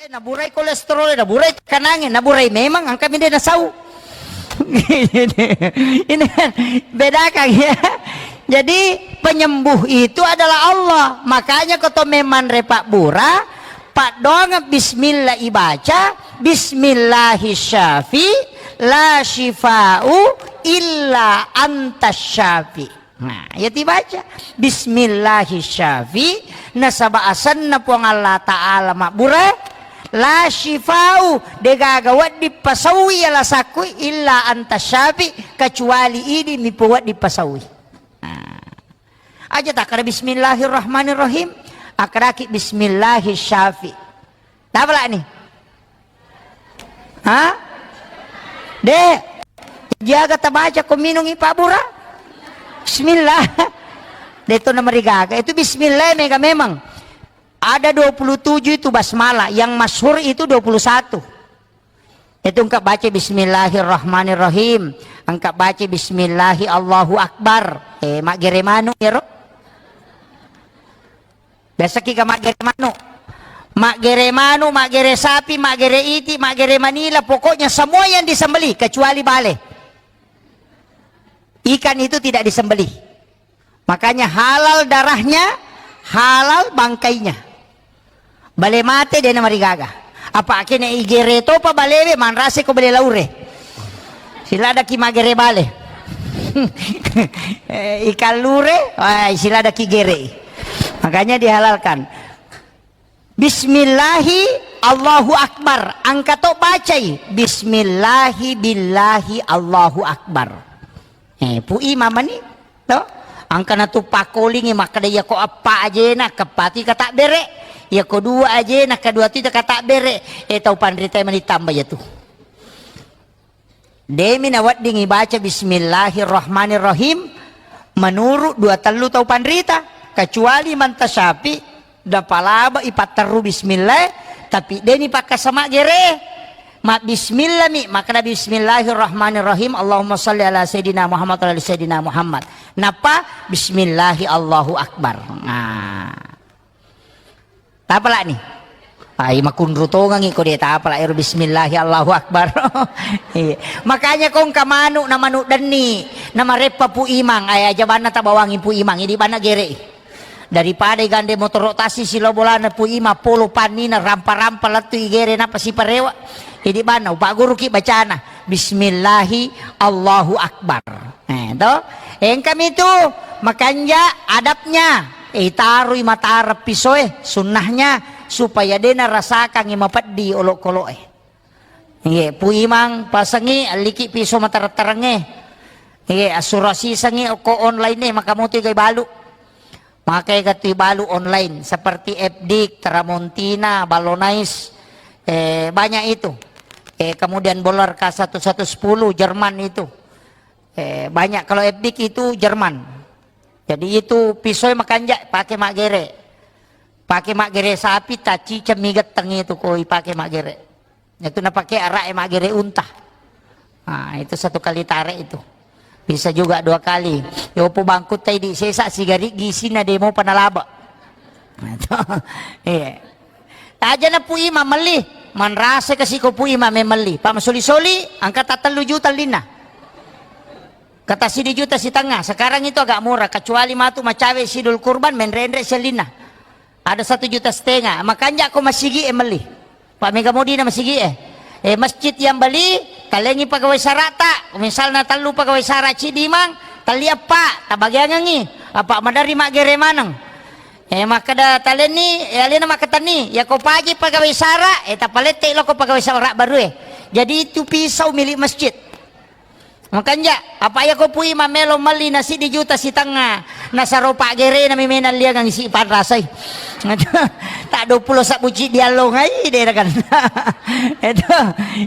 naburay kolesterol, naburay kanangin, naburay memang ang kami din nasaw. Ini kan beda kan ya. Jadi penyembuh itu adalah Allah. Makanya kalau memang repak bura, pak dong bismillah ibaca, bismillahirrahmanirrahim, la syifa'u illa antas syafi. Nah, ya dibaca bismillahirrahmanirrahim, nasabaasan na po ang Allah Ta'ala makbura. La syifau degagawat dipasawi ala sakui illa antasyafi, kecuali ini mipuat dipasawi. Aja tak kada bismillahirrahmanirrahim, akraki bismillahirrahmanirrahim. Apa lah nih? Hah? Dek, jaga tabaca ko minong ipabura. Bismillah. Dito na marigaga. Itu bismillah mega memang. Ada 27 itu basmalah, yang masyhur itu 21. Itu engkau baca bismillahirrahmanirrahim, engkau baca bismillahi Allahu akbar. Mak geremano ya ro. Biasa kita mak geremano. Mak geremano, mak gere sapi, mak gere iti, mak gere Manila, pokoknya semua yang disembelih kecuali bale. Ikan itu tidak disembelih. Makanya halal darahnya, halal bangkainya. Bale mate dia na marigaga. Apa kene igere to pa balebe manrase ko bale laure. Sila ada ki magere bale. Ikan lure, sila ada ki gere. Makanya dihalalkan. Bismillahi Allahu akbar. Angka to bacai. Bismillahi billahi Allahu akbar. Pui mama ni. To? Angka na tu pakoling makadaya ko apa aja na kapati kata bere. Ya kedua aja nak kedua tu kata bere tahu pandrita mani tambah ya tu. Demi nawat dingi baca bismillahirrahmanirrahim menurut dua telu tahu pandrita kecuali mantasapi da palaba ipat teru bismillah tapi deni pakai sama gere mak bismillah mi maka bismillahirrahmanirrahim Allahumma shalli ala sayyidina Muhammad wa ala sayyidina Muhammad. Napa bismillahi Allahu akbar. Nah. Apa lah nih? Ay makunro to ngangi ko dia apa lah bismillahi Allahu akbar. Makanya kong kamanu na manu dani na marepa pu imang ay aja bana ta bawangin pu imang ini bana gere. Daripada gande motor rotasi sila bolana pu ima polo panina rampa-rampa latu igere na pasi parewa. Ini bana Pak Guru ki bacana bismillahi Allahu akbar. To kami itu makanya adabnya taruh mata pisoe sunnahnya supaya dena rasakan ngimapat di olok-kolok pu imang pasangi aliki piso mata terenge asurasi sangi ko online maka mo tigay balu makai gati balu online seperti Epdik, Tramontina, Balonais banyak itu kemudian Bolar K1110 Jerman itu banyak. Kalau Epdik itu Jerman. Jadi itu pisau makanja pakai mak gere sapi taci cemigat tengi itu koi pakai mak gere. Itu na pakai arak mak gere unta. Nah, itu satu kali tarik itu. Bisa juga dua kali. Yo po bangkut tay di sesa sigari gisi na demo panalaba. Iya. Aja na po ima mali. Manrase kasi ko po ima may mali. Pamasuli-suli angkat 3 juta lina. Kata sidi juta si tengah, sekarang itu agak murah, kecuali matu macawe sidul kurban menrendre selina. Ada 1,5 juta, makanya aku masigi meli. Pak Megamodi na masigi masjid yang beli, kalengi pegawai sarata, misalnya telu pegawai sarat cidimang, tali apa, tabagyan ngi, apa madari mak gere manang. Maka da taleni, alina makatani, ya ko pagi pegawai sara, tapalete lo ko pegawai sara baru Jadi itu pisau milik masjid. Makanya apa ya ko pui mamelo mali nasi di juta si tengah nasa ropa gere na mimenan liang ang isi pan rasay tak 20 sak buci dialog ay dia kan itu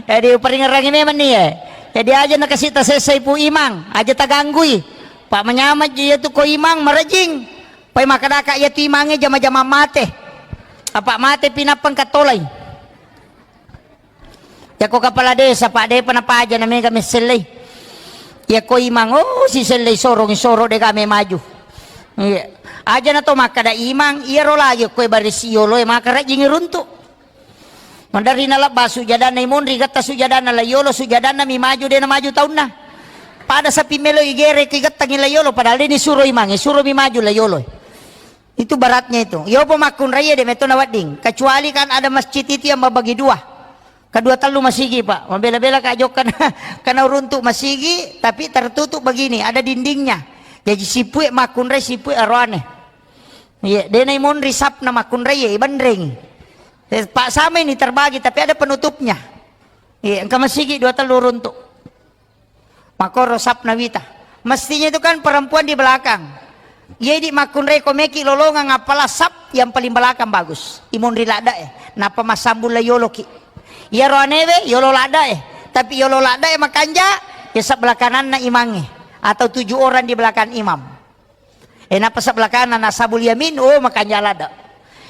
jadi peringarang memang nih jadi aja nakasih tasesay pu imang aja taganggui pak menyamat dia tu ko imang merejing pay makadaka ya tu imangnya jama-jama mate apa mate pinapang katolay ya ko kapala desa pak de panapa aja namanya kami selay. Ya ko imang si selay sorong de kami maju. Iya. Aja na to makada imang iro lagi ko barisio lo makara jing runtu. Mandari nalaba sujadana imundri gata sujadana layolo sujadana mi maju dia na maju tahun na. Pada sa pimelo igere kigat tangi layolo padahal ini suruh imangi suruh mi maju layolo. Itu baratnya itu. Yo pemakun raya de meto nawading. Kecuali kan ada masjid itu yang membagi dua. Kedua telu masigi pak. Membela-bela kajok karena runtuk masigi tapi tertutup begini ada dindingnya. Jadi sipue makun raya sipue arwane. Iya, dia naimon risap nama makun raya ibandring. Pak sama ini terbagi tapi ada penutupnya. Iya, engkau masigi dua telu runtuk. Makoro sap nawita. Mestinya itu kan perempuan di belakang. Jadi makun rei komeki lolongan ngapala sap yang paling belakang bagus. Imun rilada napa masambul layoloki. Ya roanewe yolo lada tapi yolo lada makanja ya sebelah kanan na imange atau 7 orang di belakang imam. Napa sebelah kanan na sabul yamin makanja lada.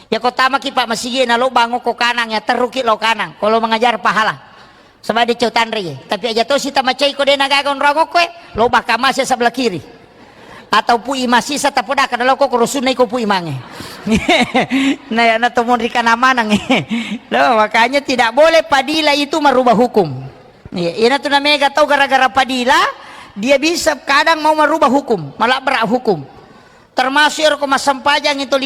Ya kota maki pak masigi na lo bango ko kanang ya teruki lo kanang kalau mengajar pahala. Sama di ceutan rei tapi aja to sita macai ko de nagagon rangok lo bakal masih sebelah kiri. Atau pui masih satapoda kada lo ko rusunai ko pui mange. Nah tomon rika namanang. Loh, makanya tidak boleh padila itu merubah hukum. Ina tu namanya tahu gara-gara padila dia bisa kadang mau merubah hukum, malah berak hukum. Termasuk ko masampajang itu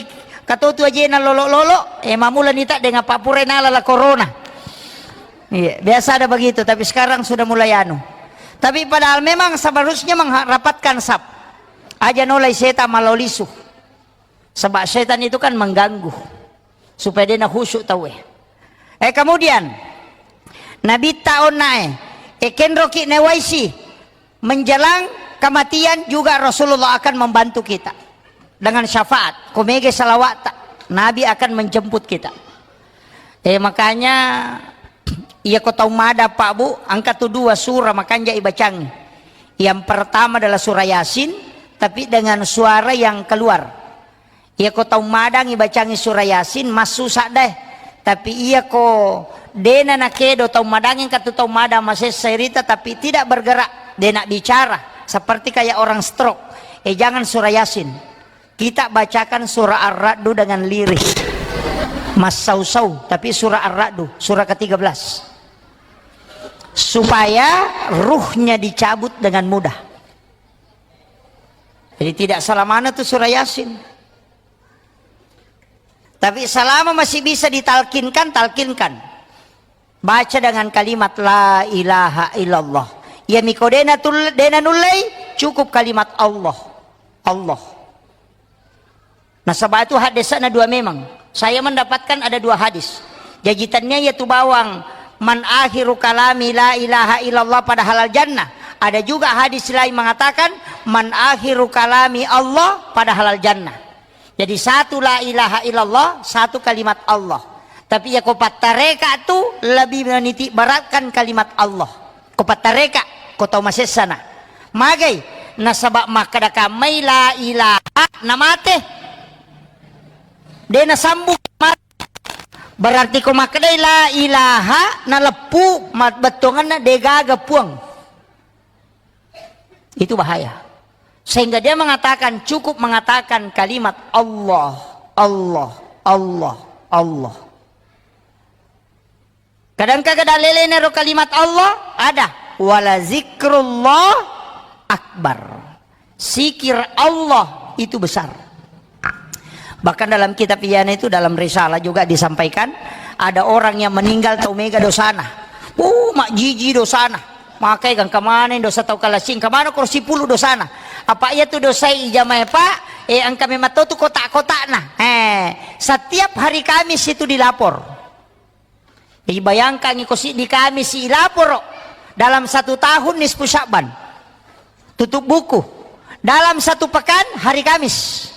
katutu aja na lolo-lolo mamulan ita dengan papurena lala corona. Iya, biasa ada begitu tapi sekarang sudah mulai anu. Tapi padahal memang seharusnya merapatkan sap. Aja nolai setan malolisu. Sebab setan itu kan mengganggu. Supaya dia nak khusyuk tahu kemudian Nabi taon nae kenroki newaisi menjelang kematian juga Rasulullah akan membantu kita dengan syafaat. Komege salawat Nabi akan menjemput kita. Makanya iya kau tahu mada Pak Bu angkat 2 surah makanya ibacang. Yang pertama adalah surah Yasin tapi dengan suara yang keluar. Ia ko tahu madang ibacangi surah Yasin mas susah deh. Tapi ia ko dena nakedo tahu madangin katu tahu madang masih cerita tapi tidak bergerak. Dena bicara seperti kayak orang stroke. Jangan surah Yasin. Kita bacakan surah Ar-Ra'du dengan lirik. Mas sau-sau tapi surah Ar-Ra'du surah ke-13. Supaya ruhnya dicabut dengan mudah. Jadi tidak salah mana tuh surah Yasin. Tapi selama masih bisa ditalkinkan, talkinkan. Baca dengan kalimat la ilaha illallah. Ya mikodena dena nulai cukup kalimat Allah. Allah. Nah sebab itu hadisnya 2 memang. Saya mendapatkan ada 2 hadis. Jajitannya yaitu bawang man akhiru kalami la ilaha illallah pada halal jannah. Ada juga hadis lain mengatakan man akhiru kalami Allah pada halal jannah. Jadi 1 la ilaha illallah, 1 kalimat Allah. Tapi ya kopatareka itu lebih meniti beratkan kalimat Allah. Kopatareka kau tahu masih sana. Magai nasabak makada kamai la ilaha namate. Dia nasambung berarti kau makadai la ilaha na lepu betongan na degaga puang. Itu bahaya. Sehingga dia mengatakan cukup mengatakan kalimat Allah, Allah, Allah, Allah. Kadang-kadang lele nero kalimat Allah ada. Wala zikrullah akbar. Zikir Allah itu besar. Bahkan dalam kitab Iyana itu dalam risalah juga disampaikan ada orang yang meninggal tau mega dosana. Mak jiji dosana. Makai kan kemana dosa tau kalasing kemana kursi 10 dosana. Apa ia tu dosa ijamai pak? Angka memang tu kotak-kotak nah. Setiap hari Kamis itu dilapor. Jadi bayangkan ikosi di Kamis dilapor dalam 1 tahun nisfu Sya'ban. Tutup buku. Dalam 1 pekan hari Kamis.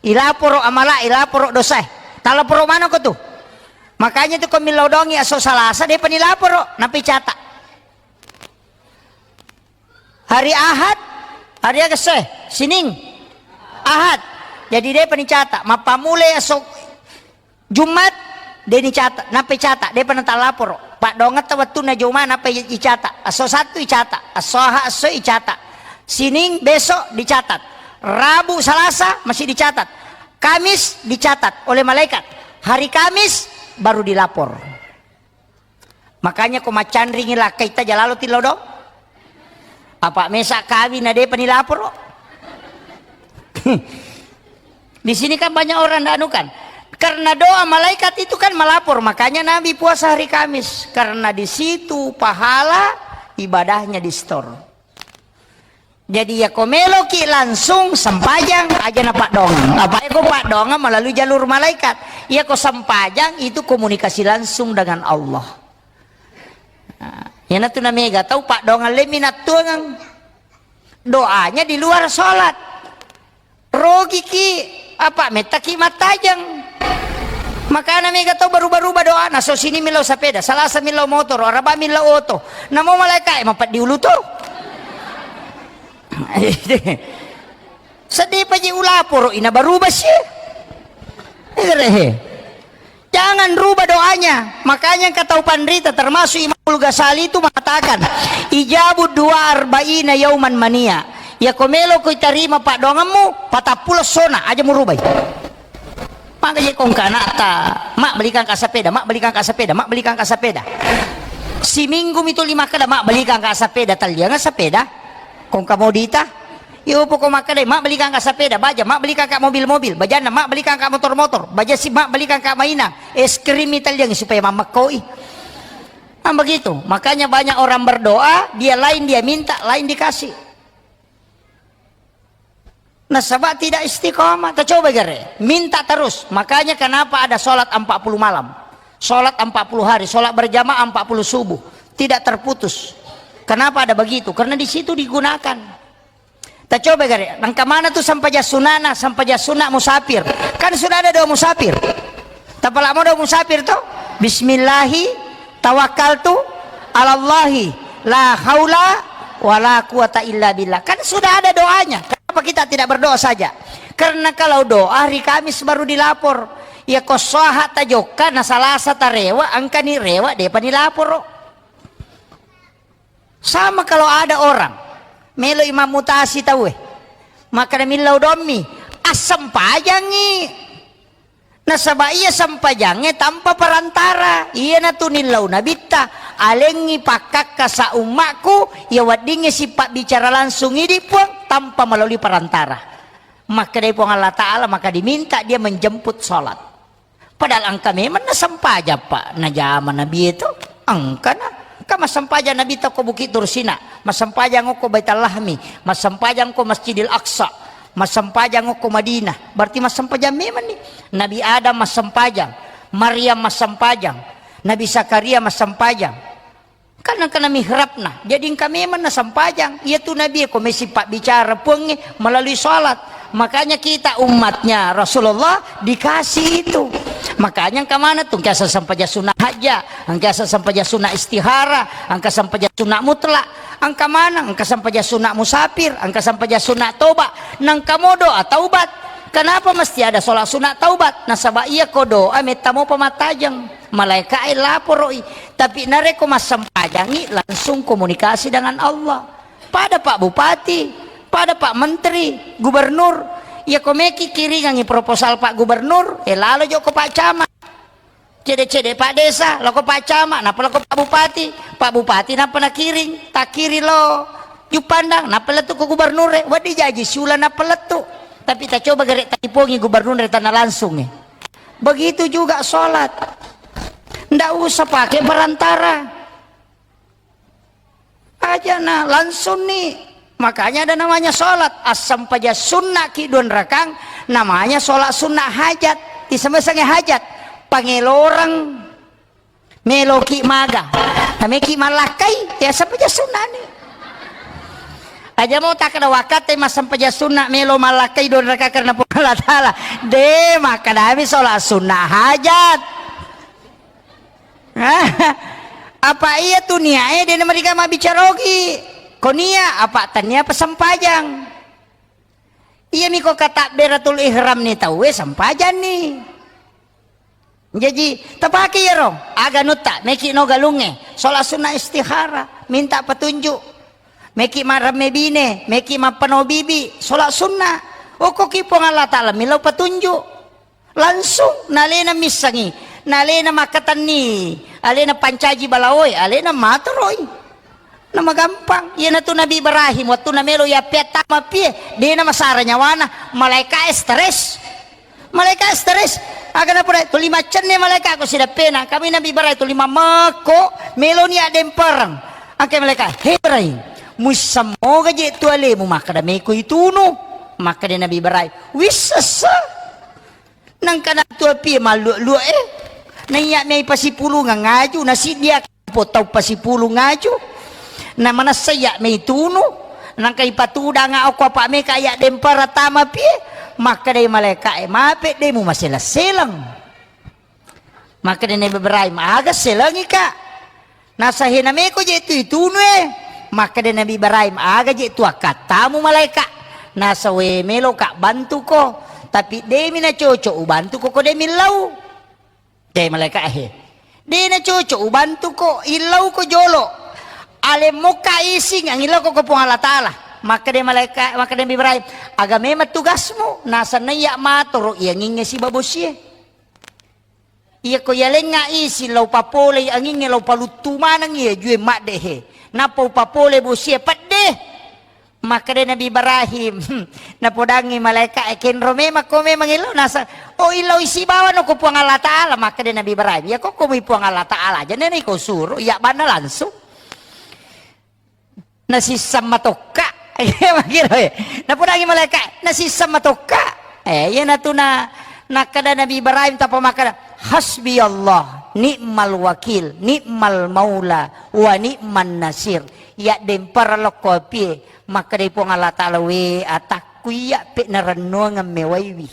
Ilapor amala, ilapor dosa. Talapor mana ko tu? Makanya tu kami lodongi aso salasa dia penilapor napi catak. Hari Ahad, hari Agase, Sining, Ahad. Jadi dia penicatak. Mapamule esok Jumat dia dicatat, nape catak, dia pernah lapor. Pak dongat waktu na Jumat nape dicatat. Aso 1 dicatat, aso dicatat. Sining besok dicatat. Rabu, Selasa masih dicatat. Kamis dicatat oleh malaikat. Hari Kamis baru dilapor. Makanya ko macan ringi lakai ta jalalo tilo do. Apa mesa kawin ade penilapor. Di sini kan banyak orang ndak anu kan. Karena doa malaikat itu kan melapor, makanya Nabi puasa hari Kamis karena di situ pahala ibadahnya di store. Jadi ya komeloki langsung sempajang aja na Pak Dongeng. Apa ya ko Pak Dongeng melalui jalur malaikat. Ya ko sempajang itu komunikasi langsung dengan Allah. Nah, ya natu na mega tahu Pak Dongeng le minat tuang doanya di luar sholat. Rogi ki apa metaki matajang. Makanya mega tahu baru-baru doa na so sini milau sepeda, salasa milau motor, araba milau oto. Namo malaikat mapat diulu to. Sedih paji ulapor ina barubah sih. Jangan rubah doanya. Makanya kata Pandrita termasuk Imam Ghazali itu mengatakan ijabud dua arba'ina yauman mania. Ya komelo ko terima Pak Dongengmu patapul sona aja mau rubah. Makanya kong kanata, mak belikan ka sepeda, mak belikan ka sepeda, mak belikan ka sepeda. Si minggu itu 5 kada mak belikan ka sepeda talia nga sepeda. Kong kamodita, yo po ko makadai, mak belikan ka sepeda, baja, mak belikan ka mobil-mobil, bajana, mak belikan ka motor-motor, baja si mak belikan ka mainan, es krim italian supaya mama koi. Nah begitu, makanya banyak orang berdoa, dia lain dia minta, lain dikasih. Nah sebab tidak istiqomah, kita coba gare, minta terus. Makanya kenapa ada sholat 40 malam, sholat 40 hari, sholat berjamaah 40 subuh, tidak terputus. Kenapa ada begitu? Karena di situ digunakan. Kita coba gare, nang kemana tuh sampai sunana, sampai sunat musafir. Kan sudah ada doa musafir. Tapi lama doa musafir tuh, Bismillahi tawakkaltu alallahi la haula wala quwata illa billah. Kan sudah ada doanya. Kenapa kita tidak berdoa saja? Karena kalau doa hari Kamis baru dilapor. Ya kosoha tajoka na salasa tarewa angka ni rewa depa dilapor. Sama kalau ada orang melo imam mutasi tahu maka milau domi asam pajangi nasaba iya sampajange tanpa perantara iya na tunilau nabita alengi pakak kasa umakku ya wadinge sifat bicara langsung ini pun tanpa melalui perantara. Maka dari Allah Ta'ala maka diminta dia menjemput sholat. Padahal angka memang na sampaja pak na zaman Nabi itu angka na masampajan Nabi ta ko Bukit Tursina, masampajang ko Baitul Lahmi, masampajang ko Masjidil Aqsa, masampajang ko Madinah. Berarti masampajang memang nih. Nabi Adam masampajang, Maryam masampajang, Nabi Zakaria masampajang. Karena mihrabna. Jadi kami memang nasampajang. Ia tu Nabi ko may sifat bicara pun melalui salat. Makanya kita umatnya Rasulullah dikasih itu. Makanya kemana tuh? Angka sampai sunnah haja, angka sampai sunnah istihara, angka sampai sunnah mutlak, angka mana? Angka sampai sunnah musafir, angka sampai sunnah tobat, nang kamu doa taubat. Kenapa mesti ada sholat sunat taubat? Nasabah iya kodo, ametamo pamatajang, malaikat laporoi. Tapi nareko masampajangi langsung komunikasi dengan Allah. Pada Pak Bupati, pada Pak Menteri, Gubernur, ya komeki kiri ngangi proposal Pak Gubernur, lalu joko Pak Camat, cede-cede Pak Desa, lo ko Pak Camat, napa lo ko Pak Bupati napa na kiring, tak kiri lo, yuk pandang, napa letu ko Gubernur, wadi jaji siulan napa letu, tapi tak coba gerek tipongi Gubernur tanah langsung begitu juga sholat, ndak usah pakai perantara, aja nah langsung nih. Makanya ada namanya sholat asam paja sunnah kidun rakang, namanya sholat sunnah hajat disemesangnya hajat pangelorang meloki maga nameki malakai ya sampaja sunnah nih aja mau tak ada wakat mas sampaja sunnah melo malakai don rakang karena Allah Ta'ala de maka dami sholat sunnah hajat. Apa iya tuh nia dia mereka mah bicarogi konia apa tanya pesampajang iya miko kata beratul ihram nih tahu sampajan nih jadi tapaki ya rong aga nuta meki no galunge sholat sunnah istihara minta petunjuk meki marame bine meki mapano bibi sholat sunnah kok kipong Allah Ta'ala milau petunjuk langsung nalena misangi alena makatan ni alena pancaji balaoy alena matoroy na magampang yan na to Nabi Ibrahim waktu na melo ya peta mapie di na masara nyawana malaika stres aga na po na ito lima chan ni malaika ko sila pena kami Nabi Ibrahim ito lima mako melo niya demparang ang kay malaika hey Ibrahim musamo gaji ito ali mo makadami ko ituno makadami Nabi Ibrahim wisasa nang kanatu api malu-lu naiya may pasipulo nga ngaju nasidya po taw pasipulo ngaju na manasaya may tuno nang kay patuda nga ako pa may kaya dem para tama pi maka day malaika mapit day mo masilang maka day Nabi Ibrahim aga silang ika nasa hiname ko di ito ituno maka day Nabi Ibrahim aga di ito kata mo malaika nasa wemelo ka bantu ko tapi day mina coco ubantu ko day milaw day malaika day na coco ubantu ko ilaw ko jolo alim mo kaising ang ilaw ko po Allah Ta'ala maka de malaika maka de Ibrahim agame matugas mo nasa naya matoro iyang nga si babosye iya ko yaleng nga isi law papole ang nga law palutuman ang iya juwe makdehe napo papole bosye patde maka de Nabi Ibrahim napodangi malaika ekin rome makome mangilaw nasa o ilaw isibawan ko po ang Allah Ta'ala maka de Nabi Ibrahim ya ko kumi po ang Allah Ta'ala dyan na ko suro iya ba na langsung nasisam matoka napunagi malaika nasisam matoka yan na to na nakada Nabi Ibrahim tapa makada hasbi Allah ni'mal wakil ni'mal maula wa ni'man nasir ya dem paralokopi makada po Allah Ta'ala we atakuya pe narano nga mewaywi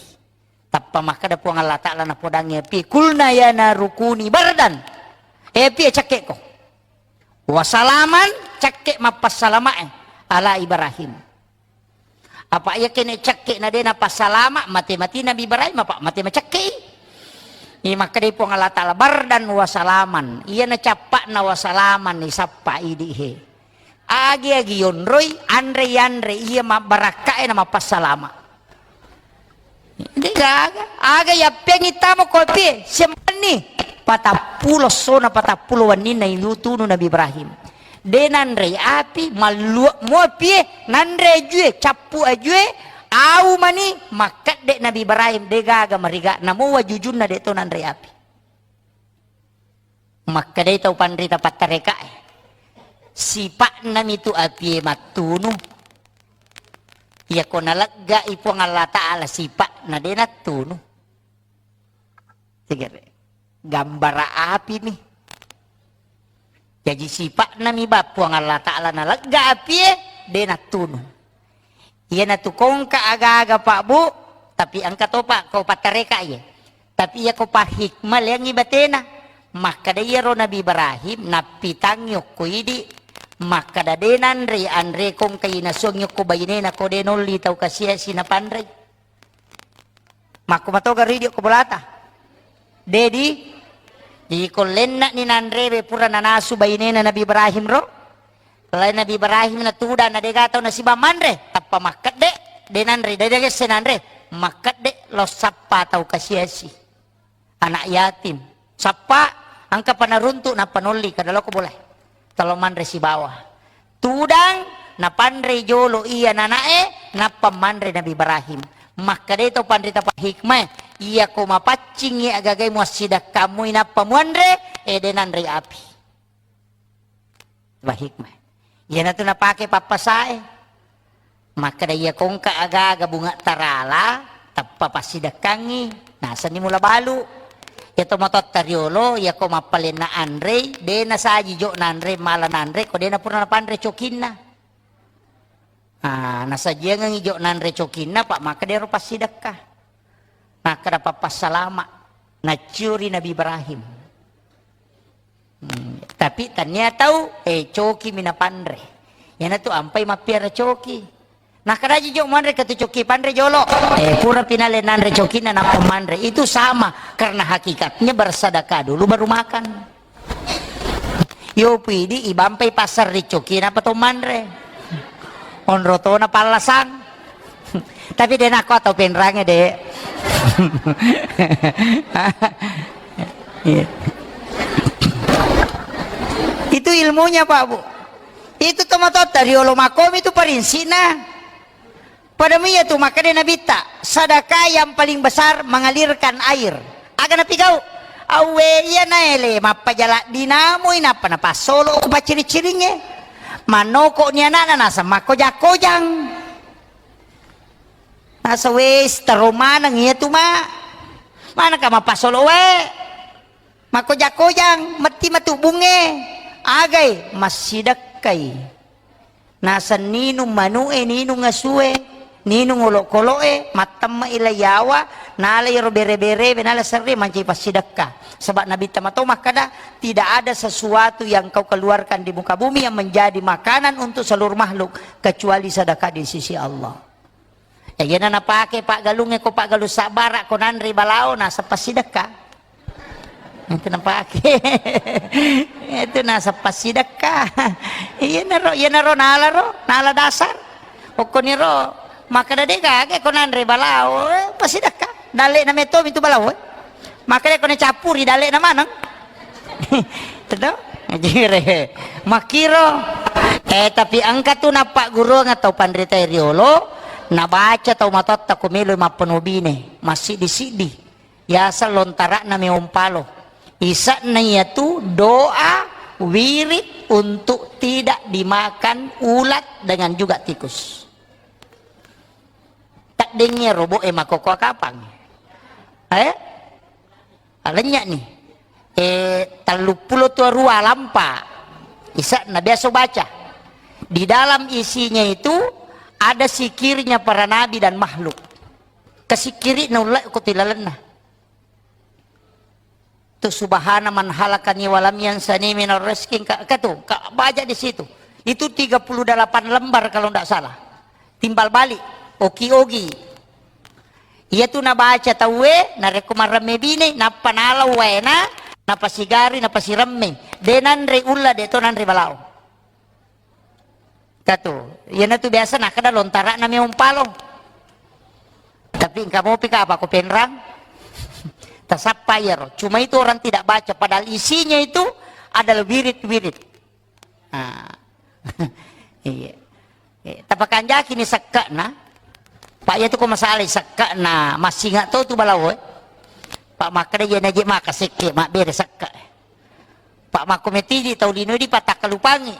tapa makada po Allah Ta'ala na podangi pi kulna ya na rukuni bardan pi cakek ko wasalaman cakek mapasalama ala Ibrahim apa ya kene cakek na din pasalama mati-mati Nabi Ibrahim apa mati macakek ini maka di po Allah Ta'ala bardan wasalaman iya na capak na wasalaman ni sapa idihe agi yonroy andre iya mabaraka na mapasalama hindi aga ya pengita mo kopi siyempre patapulo so na patapuluan ni na iluto no Nabi Ibrahim de nanre api malu mo pie nanre jue capu ajue au mani makat de Nabi Ibrahim de gaga mariga namo wajujun na de to nanre api maka de to pandrita patareka sipak nami tu api matunu ya ko nalagga ipo ng Allah Ta'ala sipak na de natunu sige gambar api nih jadi sipak nami bapu ang Allah Ta'ala nalagga api de natunu iya natukong ka aga-aga pak bu tapi ang katopa kau patareka iya tapi iya ko pa hikmal yang ibatena maka da ro Nabi Ibrahim napitang yok ko idi maka da de andre kong kay nasong yok ko bayine na ko de noli tau kasiya sinapandre makumatoga ridio ko bulata dedi di kolena ni nandrebe pura nanasu bayine na Nabi Ibrahim ro lain Nabi Ibrahim na tuda na degataw na si bamandre tappa makat de nandre de senandre makat de lo sappa taw kasiyasi anak yatim sappa ang kapanarunto na panuli kadalo ko boleh talo mandre si bawah tudang na pandre jolo iya nanae na pamandre Nabi Ibrahim maka de to pandrita pa hikmah iya ko mapacing ya agagay mo sidak kamu ina pamuandre denandre api bahikmah iya na to napake papasae maka da iya kong kaaga bunga tarala tapapasidak kangi nasa ni mula balu ito motot tariolo iya ko mapalin na andre de na sa jo na andre mala na andre ko de na pura na pandre chokin na nasa dia nga ngijo na andre chokin na pak maka de ro pasidak ka maka dapat pasalama na curi Nabi Ibrahim tapi tanya tahu coki minapandre yan na to ampay mapiara coki nakaraji jo mandre katu coki pandre jolo pura pinale nandre coki na napamandre itu sama karena hakikatnya bersadakah dulu baru makan yo pidi ibampay pasar di coki na patomandre onroto na palasang tapi den ako atau penrangnya deh Iya. Itu ilmunya Pak Bu. Itu tomatot dari olomakom itu parinsina. Pada ya tuh makanya Nabi tak sedekah yang paling besar mengalirkan air. Agan napi kau. Awe iya naele mapajala dinamo inapa na pasolo ko pa ciri-ciringe. Manoko niya nasa makojang-kojang. Nasa wes tarumanang iya tuh mana ka mapasolo we. Makojang-kojang mati matubunge. Agay masidakay. Nasa ninong manue ninong ngasuwe. Ninong ulo-koloe, matam mailayawa, nalay robere-bere, benala seri mancay pasidakka. Sebab Nabi Tamatomah kada, tidak ada sesuatu yang kau keluarkan di muka bumi yang menjadi makanan untuk seluruh makhluk kecuali sedekah di sisi Allah. Ya yan na napake Pak Galunge ko Pak Galu sabara ko nanri balao nasa pasidakka. Itu napake. Itu nasa pasidakka. Yan na ro nala dasar. O koniro maka dade kage konan re balao pasidakka dale na meto itu balao maka de konan capuri dale na manang tedo jire makiro tapi angka tu na Pak Guru nga tau pandrita riolo na baca tau matot ta kumilo mapenubine masih di sidi yasa lontara na meumpalo isa na yaitu doa wirid untuk tidak dimakan ulat dengan juga tikus. Tak dengar robo makoko kapang. Alanya nih. 30 tua rua lampa. Isa na biasa baca. Di dalam isinya itu ada sikirnya para nabi dan makhluk. Kesikiri na ulai ko tilalan na. Tu subhana man halakani walam yansani minar rizqin katu baca di situ. Itu 38 lembar kalau tidak salah. Timbal balik. Oki-ogi. Iya tuh nabaca tawe, narekomarame bine, napanalaw na, napasigari, napasirame. Denan re ulla deto nan re balao. Kato, yan na tuh biasa nakada lontara na may umpalo. Tapi kamu pika apa ko penrang? Tasapayar. Cuma itu orang tidak baca, padahal isinya itu adalah wirid-wirid. Iya. Tapakan jaki ni sakka na. Pak ya tu ko masalah sakka na masih nggak tahu tu balawo. Pak makre ya naji makaseke mak bere sakka. Pak makometi di tau lino di patak kalupangi.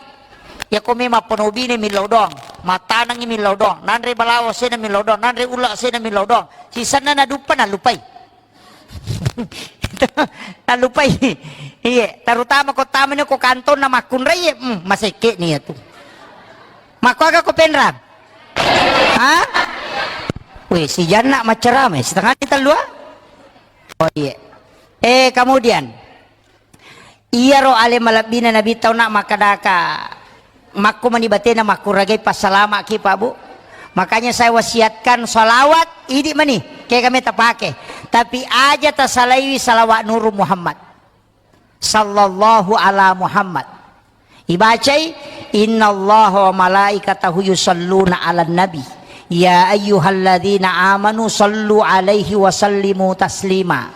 Ya kome maponobine milodong, matanang milodong, nanre balawo sena milodong, nanre ulak sena milodong. Sisana na dupa na lupai. Na lupai. Iya, terutama ko tamanyo ko kanton na makunray maseke niya tu. Makwaga ko penrang. Ha? Wih, si Jana macerame setengah kita luar. Oh iya. Kemudian iya ro ale malabina nabi tau nak makadaka makku manibatina makuragai pasalama ki Pak Bu. Makanya saya wasiatkan salawat ini mani kayak kami tak pakai. Tapi aja tasalaiwi salawat nuru Muhammad sallallahu ala Muhammad. Ibacai innallaha wa malaikatahu yusalluna ala nabi. Ya ayyuhalladzina amanu sallu alaihi wa sallimu taslima.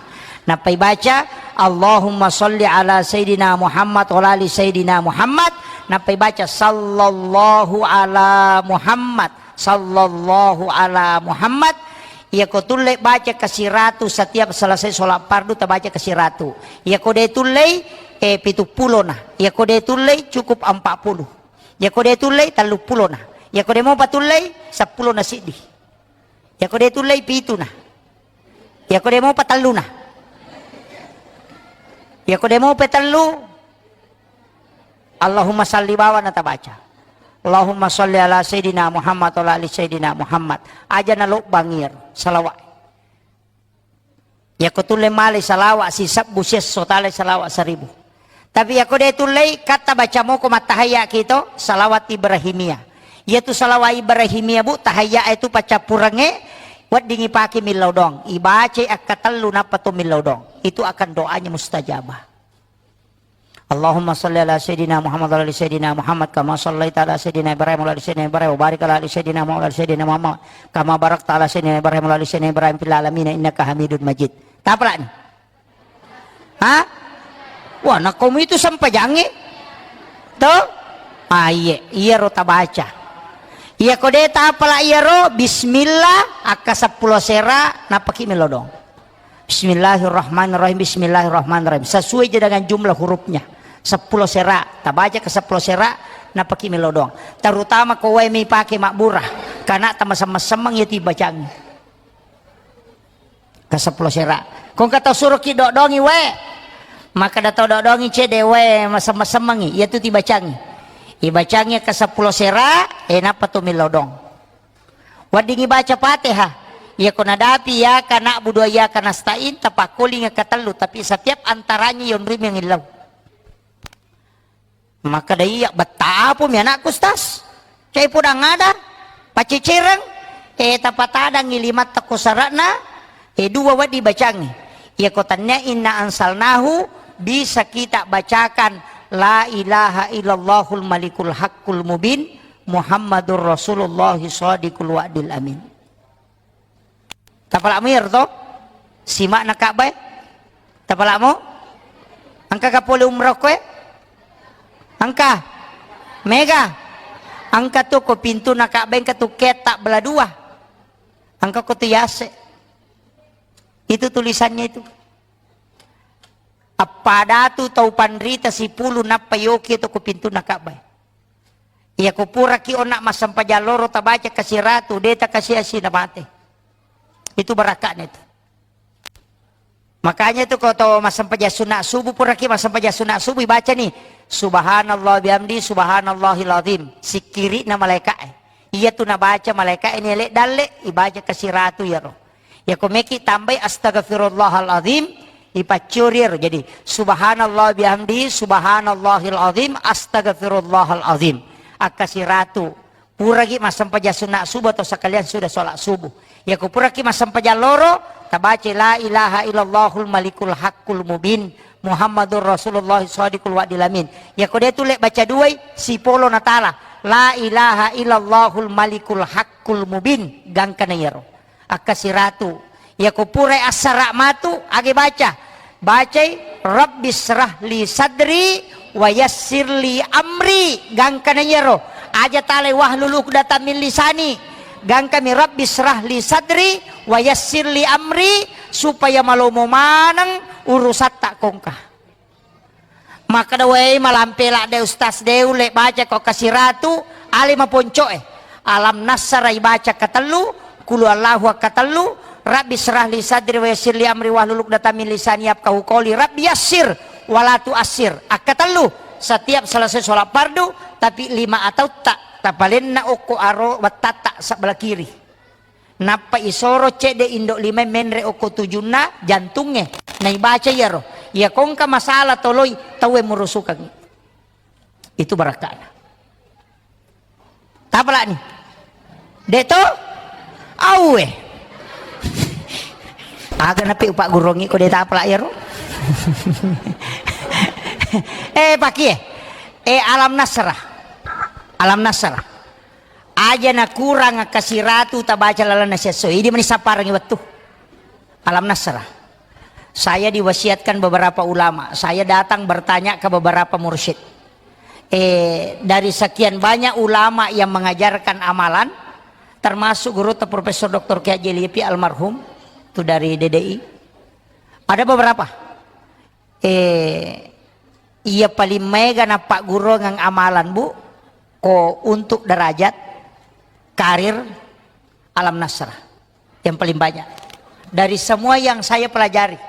Napai baca Allahumma salli ala Sayyidina Muhammad wa ali Sayyidina Muhammad. Napai baca sallallahu ala Muhammad. Sallallahu ala Muhammad. Ya kau tulai baca kasih ratu setiap selesai sholat fardu tak baca kasih ratu. Ya kau dia tulai 70 nah. Ya kau dia tulai cukup 40. Ya kau dia tulai 30 nah. Ya kau dia mau patulay 10 na sidi. Ya kau dia tulay 7 na. Ya kau dia mau patalu na. Ya kau dia mau petalu. Allahumma salli bawa na tabaca. Allahumma salli ala Sayyidina Muhammad wa ali Sayyidina Muhammad. Aja na lo bangir salawat. Ya kau tulay malay salawat sisab buses sotalay salawat 1000. Tapi ya kau dia tulay kata baca mo ko matahaya kito salawat Ibrahimiyah. Yaitu salawat Ibrahimiyah Bu tahaya itu pacapurange wat dingi paki milodong ibace akatalu napatu milodong itu akan doanya mustajabah. Allahumma salli ala Sayyidina Muhammad wa ali Sayyidina Muhammad kama sallaita ala Sayyidina Ibrahim wa ali Sayyidina Ibrahim wa barik ala ali Sayyidina Muhammad wa ali Sayyidina Muhammad kama barakta ala Sayyidina Ibrahim wa ali Sayyidina Ibrahim fil alamin innaka Hamidun Majid. Tapla nih. Hah? Wah, nak kamu itu sampai jangi. Tuh? Iya ro ta baca. Iya kodeta apala iya ro bismillah aka 10 sera napaki melodong. Bismillahirrahmanirrahim, bismillahirrahmanirrahim. Sesuai je dengan jumlah hurufnya. 10 sera, ta baca ke 10 sera napaki melodong. Terutama kowe mi pakai makburah karena sama-sama ya tiba cangi. Ke 10 sera. Kong kata suruh ki dodongi we. Maka datau dodongi ce dewe sama-sama ngi, ya tu tiba cangi. Ibacanya ke 10 sera, napa tu milodong. Wadingi baca Fatihah. Ya kona dapi ya kana budu ya kana stain tapakuli nga katelu tapi setiap antaranya yon rim yang ilaw. Maka daya betapo mi anak kustas. Cai pudang ada pacicireng tapatada ngilimat takusarana dua wadi bacangi. Ya kotannya inna ansalnahu bisa kita bacakan la ilaha illallahul malikul haqqul mubin Muhammadur Rasulullah shadiqul wa'dil amin. Tapalak mo to? Simak na kabay? Tapalak mo? Angka kapuli umrah ko Angka? Mega? Angka to ko pintu na kabay ka to ketak bela dua. Angka ko to yase. Itu tulisannya itu. Apada tu tau pandrita si pulu na payoki to ko pintu na kabay. Iya ko pura ki onak masampajaloro tabaca kasi ratu deta kasi asi na mate. Itu barakan itu. Makanya itu kalau tahu masampaja sunat subuh pura ki masampaja sunat subuh baca nih subhanallah bihamdi subhanallahil azim sikiri na malaikat. Iya tu na baca malaikat ini lek dalek ibaca kasi ratu ya roh. Ya ko meki tambah astaghfirullahal azim ipacurir jadi subhanallah bihamdi subhanallahil azim astaghfirullahal azim akasi ratu pura ki masampaja sunat subuh atau sekalian sudah sholat subuh ya ku pura ki masampaja loro tabaca la ilaha illallahul malikul haqqul mubin Muhammadur Rasulullah shadiqul wa'dil amin ya ku dia tu lek baca dua si polo natala la ilaha illallahul malikul haqqul mubin gangkana yaro akasi ratu ya ku pura asara matu age baca Rabbis srahli sadri wa yassirli amri gangkana yaro aja tale wahlul uqdatam min lisani gang kami Rabbis srahli sadri wa yassirli amri supaya malomo manang urusat tak kongka maka dawai malampela de ustaz deu lek baca kok kasih ratu ali maponco alam nasarai baca katelu kulu allahu katelu Rabbi srahli sadri wa yassirli amri wahlul uqdatam min lisani yafqahu qawli Rabbi yassir walatu asir akatelu setiap selesai sholat fardu tapi 5 atau tak tapalin na oko aro watata sebelah kiri napa isoro cede indok 5 menre oko 7 na jantungnya na ibaca ya roh ya kongka masalah toloi tawe murusukan itu barakah tapala nih deto awe aga napi upak gurongi ko deta apala ya roh paki alam nasrah aja na kurang kasih ratu tabaca lalana seso ini menisaparang waktu alam nasrah saya diwasiatkan beberapa ulama saya datang bertanya ke beberapa mursyid dari sekian banyak ulama yang mengajarkan amalan termasuk guru Profesor Dr. Kiai Jelipi almarhum itu dari DDI ada beberapa iya paling mega na Pak Guru ngang amalan bu ko untuk derajat karir alam nasrah yang paling banyak dari semua yang saya pelajari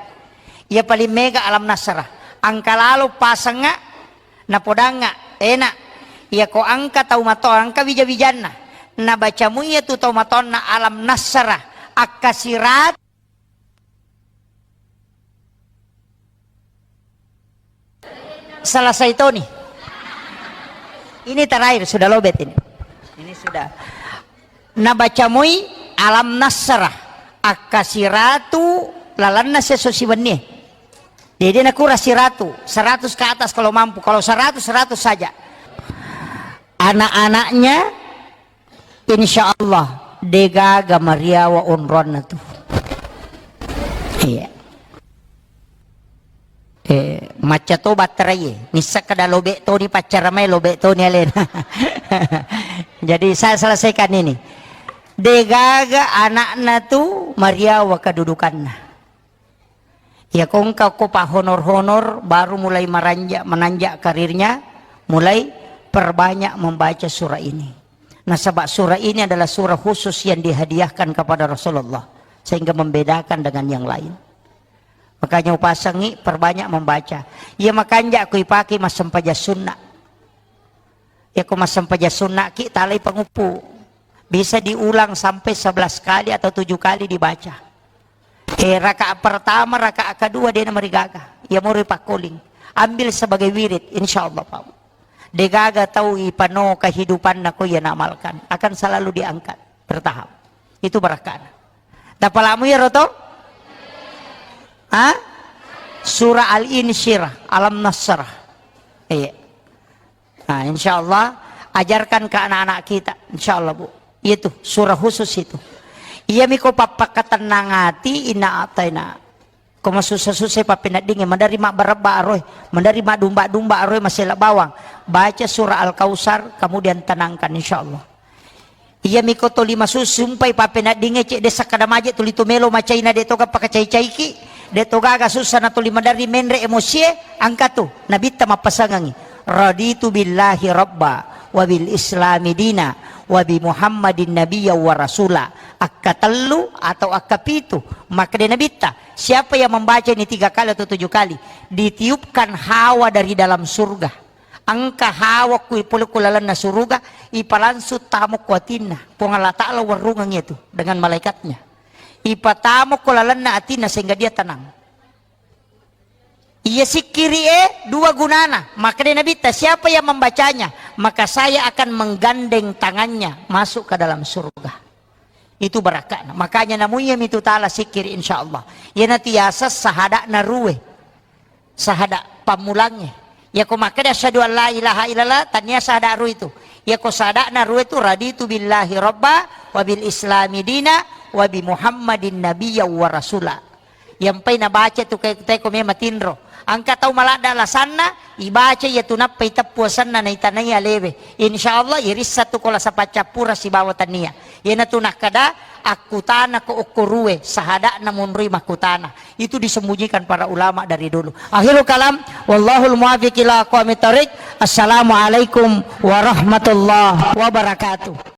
iya paling mega alam nasrah angka lalu pasanga na podanga enak iya ko angka tau mato angka bija-bijana na bacamu iya tu tau mato na alam nasrah akasirat selesai itu nih ini terakhir sudah lobet ini sudah nabacamui alam nasrah akasiratu lalanna sesosibannya jadi nak rasiratu 100 ke atas kalau mampu kalau 100 saja anak-anaknya insya Allah dega gamaria wa unron tuh iya Maca to baterai nisa kada lobe to ni pacaramai lobe to ni alen. Jadi saya selesaikan ini. Degaga anakna tu mariawa kedudukanna. Ya kong kau pa honor-honor baru mulai menanjak karirnya, mulai perbanyak membaca surah ini. Nah sebab surah ini adalah surah khusus yang dihadiahkan kepada Rasulullah sehingga membedakan dengan yang lain. Makanya upasangi perbanyak membaca. Ya makanya aku ipaki mas sempaja sunnah. Ya aku mas sempaja sunnah ki talai pengupu. Bisa diulang sampai 11 kali atau 7 kali dibaca. Rakaat pertama, rakaat kedua dia merigaga. Ya mau ripakuling. Ambil sebagai wirid insyaallah Pak. Degaga tahu ipano kehidupan aku ya amalkan. Akan selalu diangkat bertahap. Itu berkah. Tapalamu ya Roto? Hah? Surah Al-Insyirah, Alam Nasrah. Iya. Nah, insyaallah ajarkan ke anak-anak kita, insyaallah Bu. Itu surah khusus itu. Iya miko papakatan nangati ina ataina. Koma susah-susah papinat dingin menerima bereba aroy, menerima domba-domba aroy masih bawang. Baca surah Al-Kausar kemudian tenangkan insyaallah. Iya miko to lima susumpai papinat dingin cek desa kadamaje tuli to melo macaina de toga pakacai-cai ki. De toga ga susah na tuli madari menre emosi angkat tu nabita mapasangangi. Raditu billahi rabba wa bil islami dina wa bi Muhammadin nabiyya wa rasula. Akatellu atau akapitu maka dia nabita. Siapa yang membaca ini 3 kali atau 7 kali ditiupkan hawa dari dalam surga. Angka hawa ku ipulukulalan na surga ipalansut tamu kuatina. Pungala ta'ala warungang itu dengan malaikatnya. Ipatamu kulalan na atina sehingga dia tenang. Iya sikiri 2 gunana. Maka dia nabita siapa yang membacanya maka saya akan menggandeng tangannya masuk ke dalam surga. Itu barakah. Makanya namunya itu ta'ala sikir insyaallah. Ya natiasa sahada naruwe. Sahada pamulangnya. Ya ko maka dia asyhadu an la ilaha illallah tanya sahada ru itu. Ya ko sahada naruwe itu raditu billahi rabba wa bil islami dina wa bi Muhammadin nabiyya wa rasula. Yang pay nabaca tu kay ko may matinro. Angka tahu malada lasanna ibaca ya tunap pay tapuasan na itanaya lebe. Insyaallah iris satu kola sa pacapura si bawa tania. Yana tunak kada akutana ko ukuruwe sahada namun rima kutana. Itu disembunyikan para ulama dari dulu. Akhirul kalam wallahul muwaffiq ila aqwamit thoriq. Assalamualaikum warahmatullahi wabarakatuh.